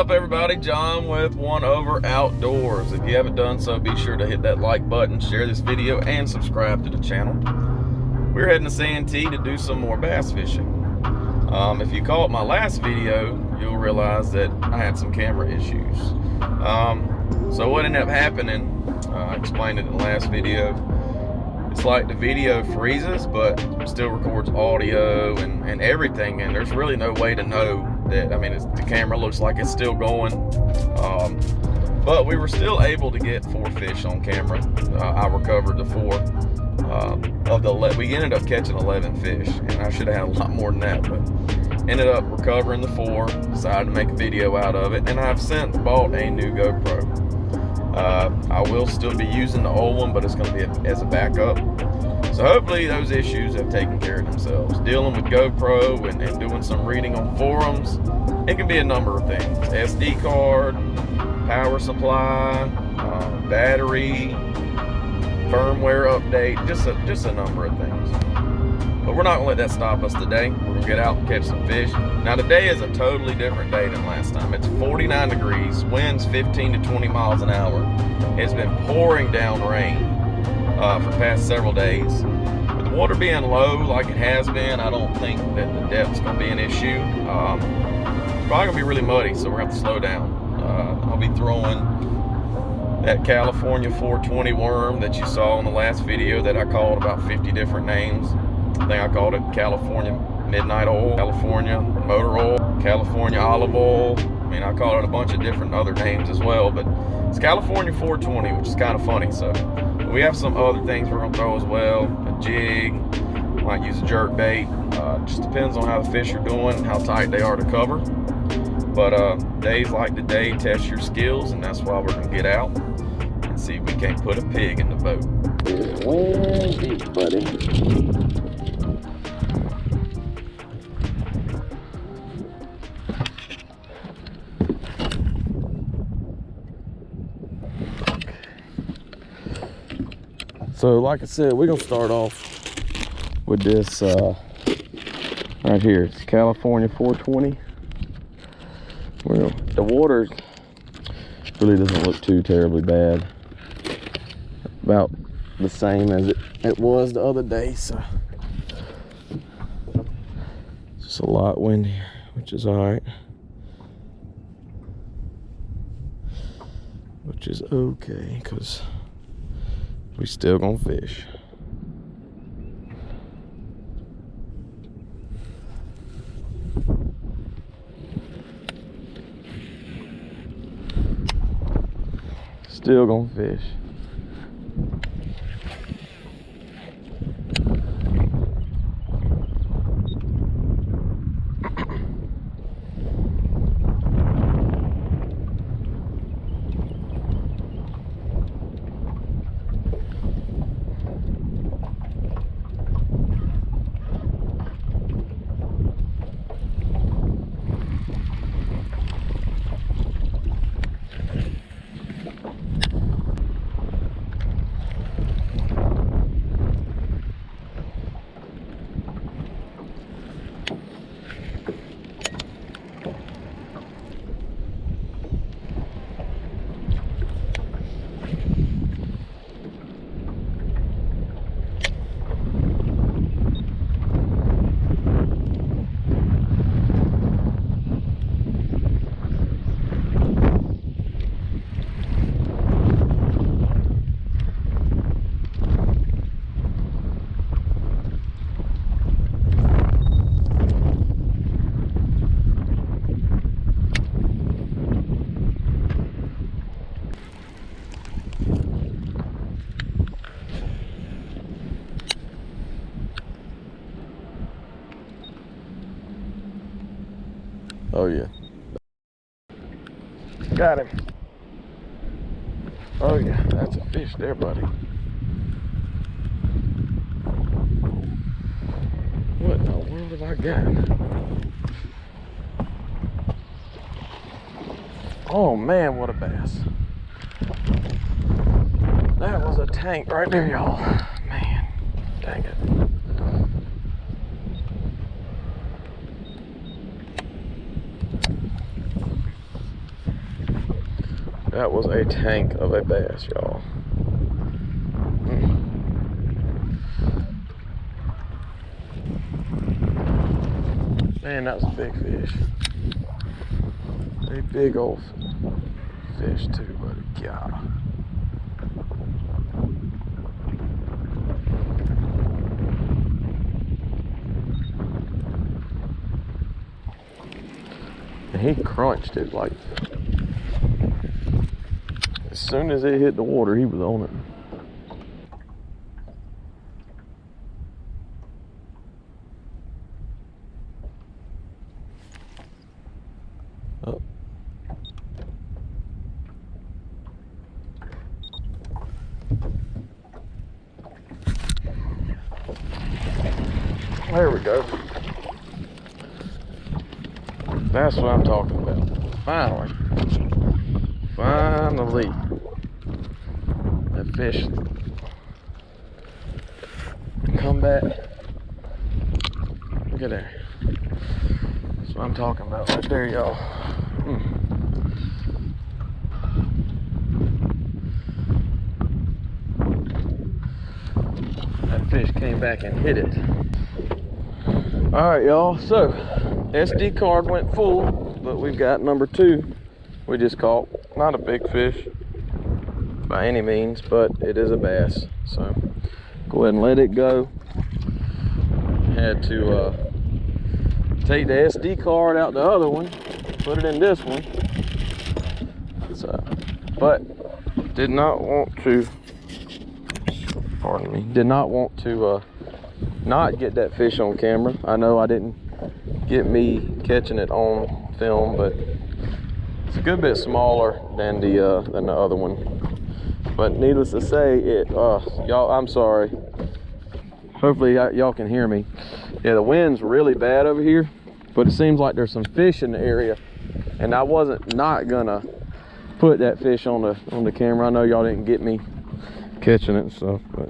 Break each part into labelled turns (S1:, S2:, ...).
S1: up, everybody? John with One Over Outdoors. If you haven't done so, be sure to hit that like button, share this video, and subscribe to the channel. We're heading to Santee to do some more bass fishing. If you caught my last video, you'll realize that I had some camera issues. So what ended up happening, I explained it in the last video, it's like the video freezes, but still records audio and everything, and there's really no way to know that. I mean, the camera looks like it's still going, but we were still able to get 4 fish on camera. I recovered the 4 we ended up catching 11 fish, and I should have had a lot more than that, but ended up recovering the 4, decided to make a video out of it, and I've since bought a new GoPro. I will still be using the old one, but it's going to be as a backup. So hopefully those issues have taken care of themselves. Dealing with GoPro and doing some reading on forums, it can be a number of things. SD card, power supply, battery, firmware update, just a number of things. But we're not going to let that stop us today. We're going to get out and catch some fish. Now today is a totally different day than last time. It's 49 degrees, winds 15 to 20 miles an hour. It's been pouring down rain for the past several days. With the water being low like it has been, I don't think that the depth's going to be an issue. It's probably going to be really muddy, so we're going to have to slow down. I'll be throwing that California 420 worm that you saw in the last video that I called about 50 different names. I think I called it California Midnight Oil, California Motor Oil, California Olive Oil. I mean, I call it a bunch of different other names as well, but it's California 420, which is kind of funny. So we have some other things we're gonna throw as well. A jig, might use a jerk bait. Just depends on how the fish are doing and how tight they are to cover. But days like today test your skills, and that's why we're gonna get out and see if we can't put a pig in the boat. Way deep, buddy. So like I said, we're gonna start off with this right here. It's California 420. Well, the water really doesn't look too terribly bad. About the same as it was the other day, so it's just a lot windy, which is all right, which is okay, because we still gonna fish. Still gonna fish. Oh yeah. Got him. Oh yeah, that's a fish there, buddy. What in the world have I got? Oh man, what a bass. That was a tank right there, y'all. Man, dang it. That was a tank of a bass, y'all. Man, that was a big fish. A big old fish too, buddy. God. And he crunched it like, as soon as it hit the water, he was on it. Oh. There we go. That's what I'm talking about. Finally. That fish come back. Look at there. That's what I'm talking about right there, y'all. That fish came back and hit it. All right, y'all, so SD card went full, but we've got number 2 we just caught. Not a big fish by any means, but it is a bass. So go ahead and let it go. Had to take the SD card out the other one, put it in this one. So, but did not want to, pardon me, did not want to not get that fish on camera. I know I didn't get me catching it on film, but it's a good bit smaller than the other one. But needless to say, y'all, I'm sorry. Hopefully y'all can hear me. Yeah, the wind's really bad over here, but it seems like there's some fish in the area, and I wasn't not gonna put that fish on the camera. I know y'all didn't get me catching it and stuff, but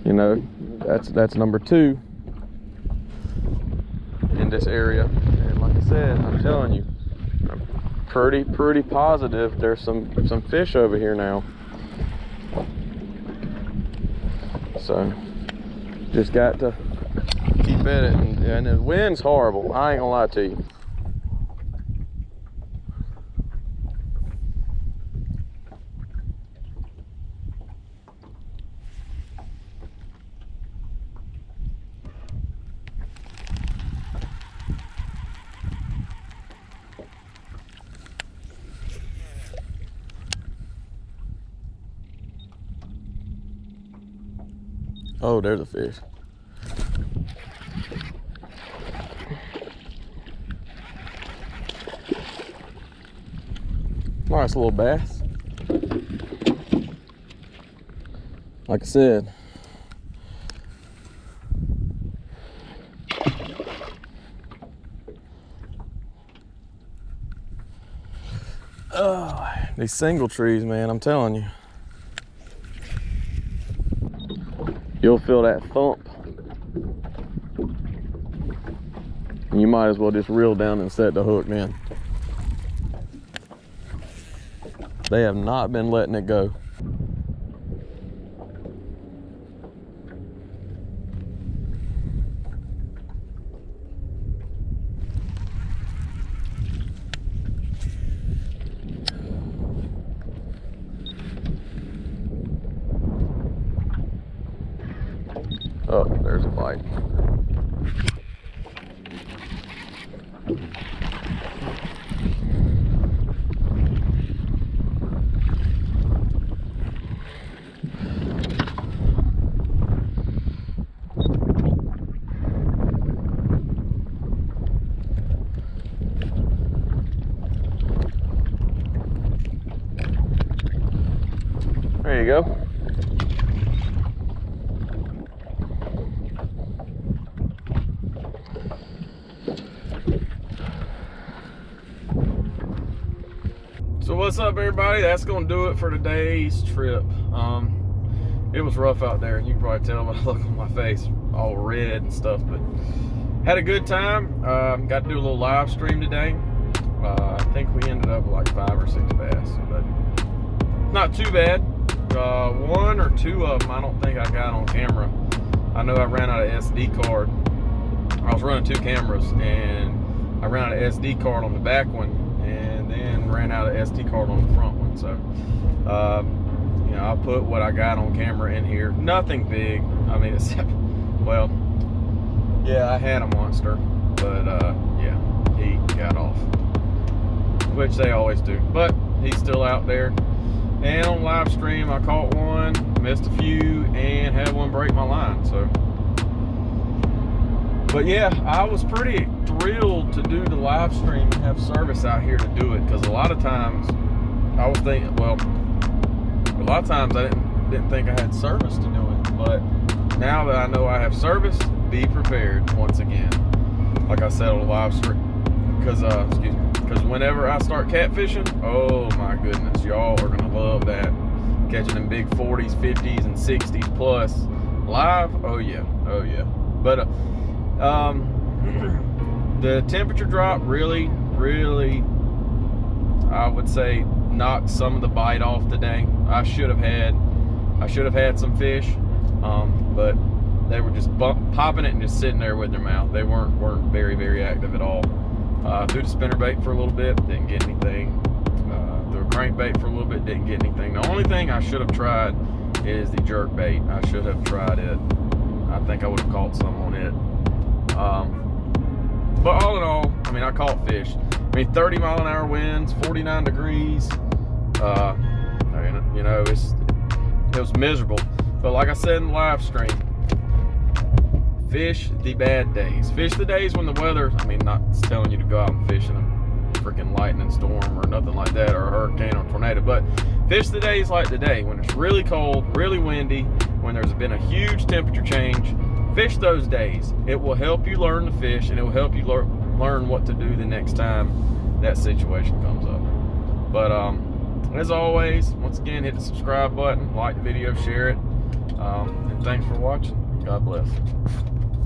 S1: you know, that's number 2 in this area. And like I said, I'm telling you, I'm pretty positive there's some fish over here now. So just got to keep at it, and the wind's horrible. I ain't gonna lie to you. Oh, there's a fish. Nice little bass. Like I said, oh, these single trees, man, I'm telling you. You'll feel that thump. And you might as well just reel down and set the hook, man. They have not been letting it go. Oh, there's a bite. There you go. So what's up, everybody? That's gonna do it for today's trip. It was rough out there, and you can probably tell by the look on my face, all red and stuff, but had a good time. Got to do a little live stream today. I think we ended up with like 5 or 6 bass, but not too bad. 1 or 2 of them I don't think I got on camera. I know I ran out of SD card. I was running 2 cameras, and I ran out of SD card on the back one, and then ran out of SD card on the front one. So, you know, I'll put what I got on camera in here. Nothing big. I mean, except, well, yeah, I had a monster, but yeah, he got off, which they always do. But he's still out there. And on live stream, I caught one, missed a few, and had one break my line. So, but yeah, I was pretty thrilled to do the live stream and have service out here to do it, because a lot of times I was thinking, well, a lot of times I didn't think I had service to do it. But now that I know I have service, be prepared once again. Like I said on the live stream, because because whenever I start catfishing, oh my goodness, y'all are gonna love that. Catching them big 40s, 50s, and 60s plus live. Oh yeah, oh yeah. But the temperature drop really, I would say, knocked some of the bite off today. I should have had some fish, but they were just popping it and just sitting there with their mouth. They weren't very active at all. Threw the spinnerbait for a little bit, didn't get anything. Threw a crankbait for a little bit, didn't get anything. The only thing I should have tried is the jerkbait. I should have tried it. I think I would have caught some on it. But all in all, I mean, I caught fish. I mean, 30-mile-an-hour winds, 49 degrees. You know, it was miserable. But like I said in the live stream, fish the bad days. Fish the days when the weather, I mean, not telling you to go out and fish in a freaking lightning storm or nothing like that, or a hurricane or tornado, but fish the days like today when it's really cold, really windy, when there's been a huge temperature change. Fish those days. It will help you learn to fish, and it will help you learn what to do the next time that situation comes up. But as always, once again, hit the subscribe button, like the video, share it, and thanks for watching. God bless.